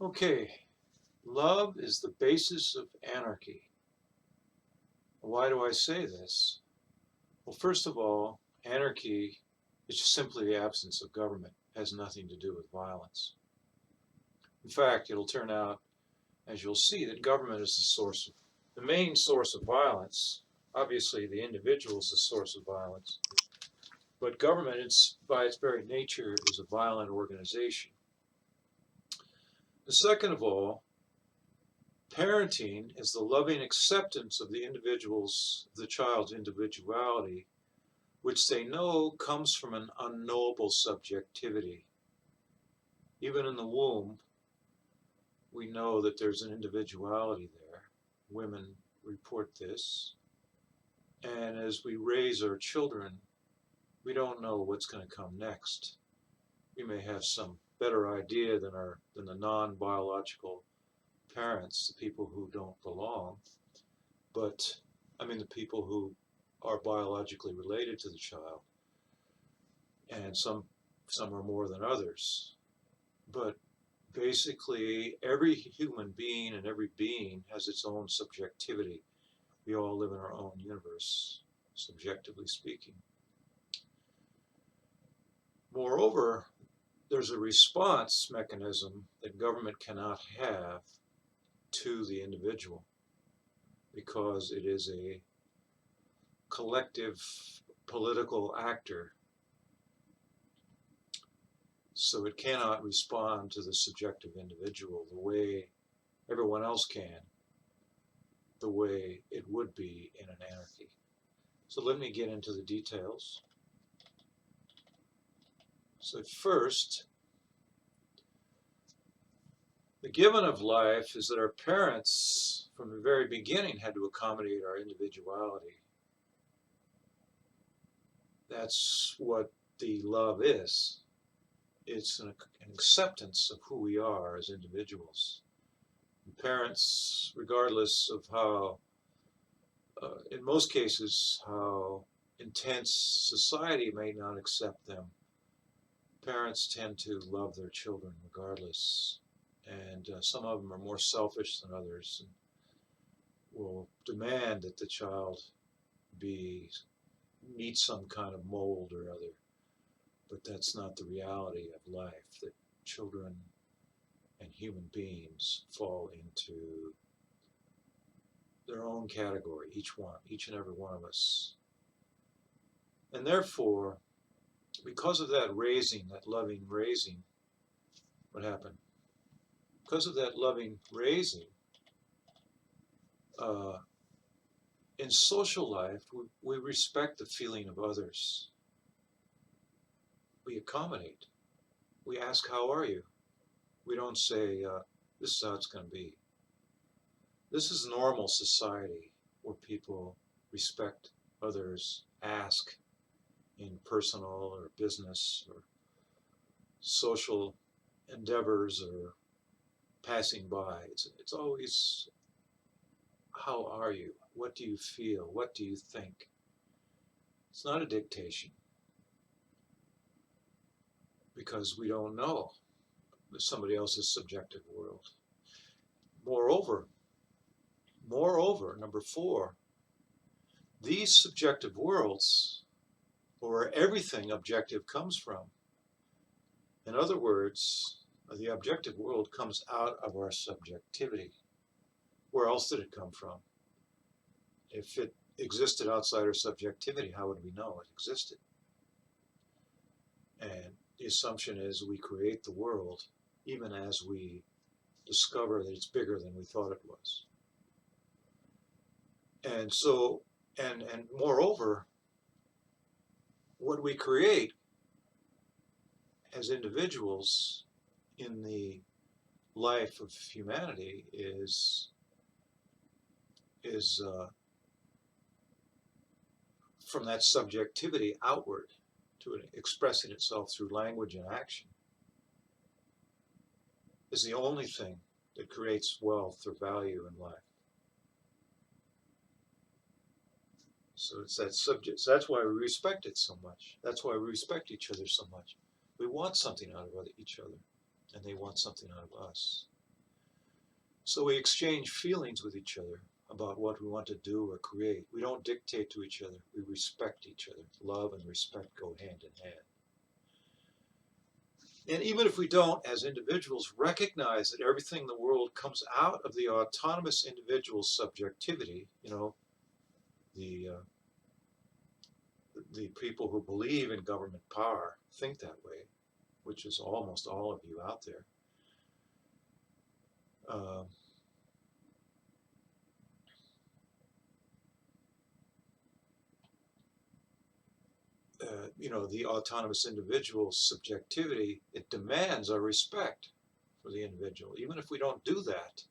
Okay, love is the basis of anarchy. Why do I say this? Well, first of all, anarchy is just simply the absence of government. It has nothing to do with violence. In fact, it'll turn out, as you'll see, that government is the main source of violence. Obviously, the individual is the source of violence, but government, by its very nature, is a violent organization. The second of all, parenting is the loving acceptance of the child's individuality, which they know comes from an unknowable subjectivity. Even in the womb, we know that there's an individuality there. Women report this. And as we raise our children, we don't know what's going to come next. We may have some better idea than the non-biological parents, the people who don't belong, but I mean the people who are biologically related to the child, and some are more than others. But basically, every human being and every being has its own subjectivity. We all live in our own universe, subjectively speaking. Moreover, there's a response mechanism that government cannot have to the individual because it is a collective political actor. So it cannot respond to the subjective individual the way everyone else can, the way it would be in an anarchy. So let me get into the details. So first, the given of life is that our parents, from the very beginning, had to accommodate our individuality. That's what the love is. It's an acceptance of who we are as individuals. And parents, regardless of how, in most cases, how intense society may not accept them, parents tend to love their children regardless. And some of them are more selfish than others and will demand that the child meet some kind of mold or other. But that's not the reality of life, that children and human beings fall into their own category, each and every one of us. And therefore, because of that raising, that loving raising, what happened? Because of that loving raising, uh, in social life, we respect the feeling of others. We accommodate. We ask, how are you? We don't say, this is how it's going to be. This is normal society where people respect others, ask in personal or business or social endeavors or passing by. It's always, how are you? What do you feel? What do you think? It's not a dictation because we don't know somebody else's subjective world. Moreover, number four, these subjective worlds, or where everything objective comes from, in other words, the objective world comes out of our subjectivity. Where else did it come from? If it existed outside our subjectivity, how would we know it existed? And the assumption is we create the world even as we discover that it's bigger than we thought it was. And so, and moreover, what we create as individuals in the life of humanity is from that subjectivity outward to it expressing itself through language and action is the only thing that creates wealth or value in life. So it's that subject. So that's why we respect it so much. That's why we respect each other so much. We want something out of each other, and they want something out of us. So we exchange feelings with each other about what we want to do or create. We don't dictate to each other. We respect each other. Love and respect go hand in hand. And even if we don't, as individuals, recognize that everything in the world comes out of the autonomous individual subjectivity, the the people who believe in government power think that way, which is almost all of you out there. Uh, the autonomous individual subjectivity, it demands our respect for the individual. Even if we don't do that,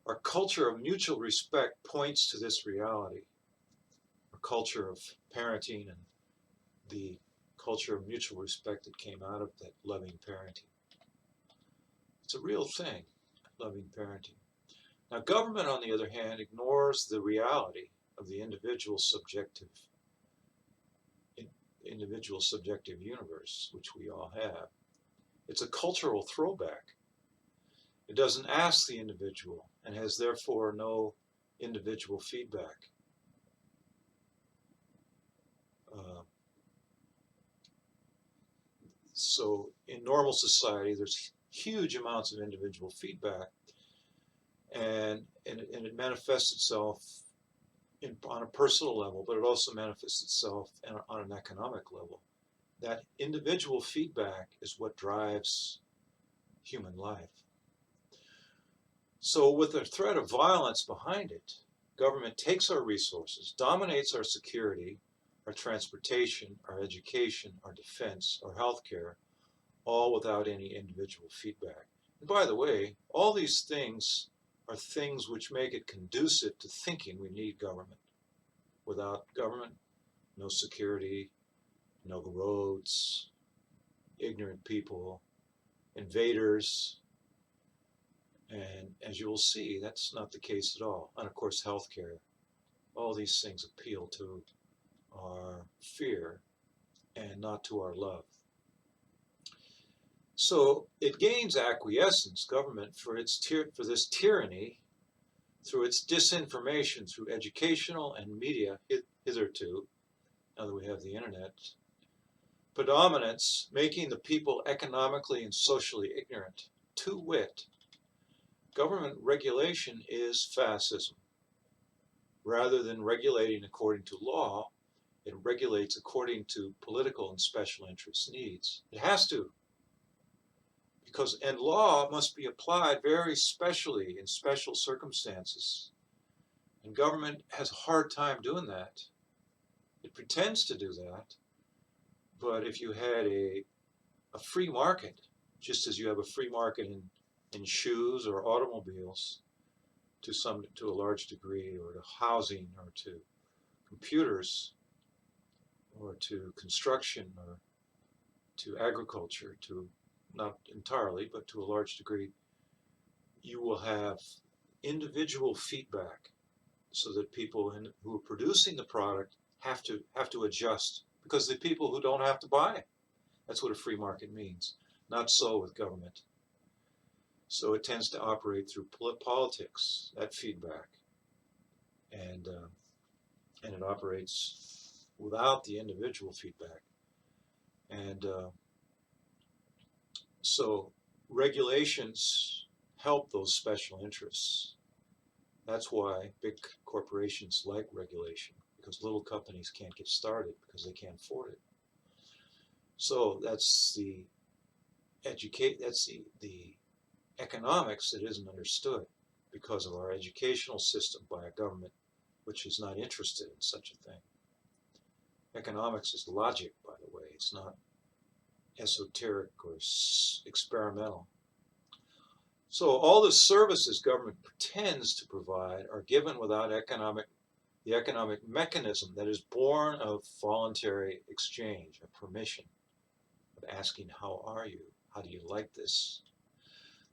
our culture of mutual respect points to this reality. Our culture of parenting and the culture of mutual respect that came out of that loving parenting. It's a real thing, loving parenting. Now, government, on the other hand, ignores the reality of the individual subjective universe, which we all have. It's a cultural throwback. It doesn't ask the individual and has therefore no individual feedback. So in normal society, there's huge amounts of individual feedback, and it manifests itself on a personal level, but it also manifests itself on an economic level. That individual feedback is what drives human life. So with the threat of violence behind it, government takes our resources, dominates our security, our transportation, our education, our defense, our healthcare, all without any individual feedback. And by the way, all these things are things which make it conducive to thinking we need government. Without government, no security, no roads, ignorant people, invaders, and as you will see, that's not the case at all. And of course, healthcare. All these things appeal to our fear and not to our love. So it gains acquiescence, government, for this tyranny, through its disinformation, through educational and media hitherto, now that we have the internet, predominance, making the people economically and socially ignorant. To wit, government regulation is fascism. Rather than regulating according to law, it regulates according to political and special interest needs. It has to, and law must be applied very specially in special circumstances. And government has a hard time doing that. It pretends to do that, but if you had a free market, just as you have a free market in shoes or automobiles to a large degree, or to housing, or to computers, or to construction, or to agriculture, to not entirely, but to a large degree, you will have individual feedback so that people who are producing the product have to adjust, because the people who don't have to buy. That's what a free market means. Not so with government. So it tends to operate through politics, that feedback, and it operates without the individual feedback. And so regulations help those special interests. That's why big corporations like regulation, because little companies can't get started because they can't afford it. So that's the economics that isn't understood because of our educational system by a government which is not interested in such a thing. Economics is logic, by the way. It's not esoteric or experimental. So all the services government pretends to provide are given without the economic mechanism that is born of voluntary exchange, of permission, of asking, how are you? How do you like this?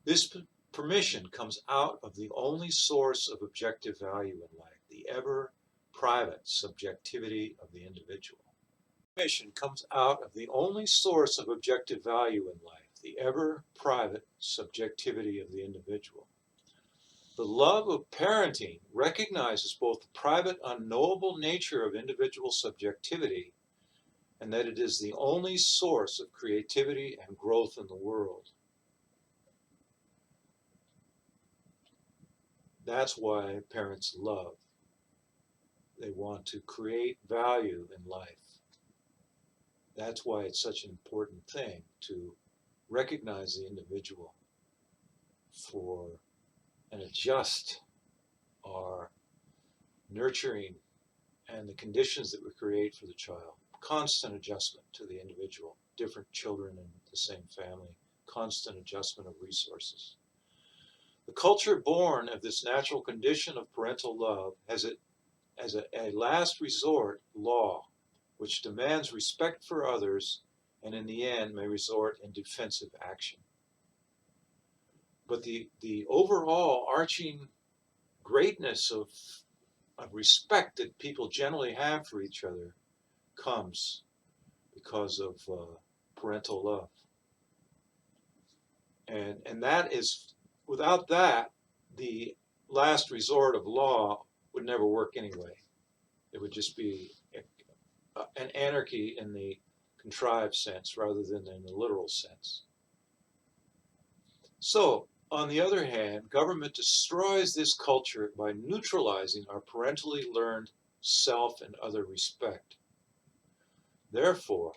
This permission comes out of the only source of objective value in life, the ever private subjectivity of the individual. Permission comes out of the only source of objective value in life, the ever private subjectivity of the individual. The love of parenting recognizes both the private, unknowable nature of individual subjectivity and that it is the only source of creativity and growth in the world. That's why parents love. They want to create value in life. That's why it's such an important thing to recognize the individual for and adjust our nurturing and the conditions that we create for the child. Constant adjustment to the individual, different children in the same family, constant adjustment of resources. The culture born of this natural condition of parental love has it as a last resort law, which demands respect for others and in the end may resort in defensive action. But the overall arching greatness of respect that people generally have for each other comes because of parental love. And that is, without that, the last resort of law would never work anyway. It would just be an anarchy in the contrived sense rather than in the literal sense. So, on the other hand, government destroys this culture by neutralizing our parentally learned self and other respect. Therefore,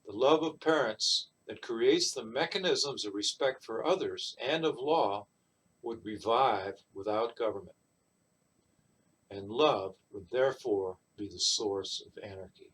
the love of parents that creates the mechanisms of respect for others and of law would revive without government. And love would therefore be the source of anarchy.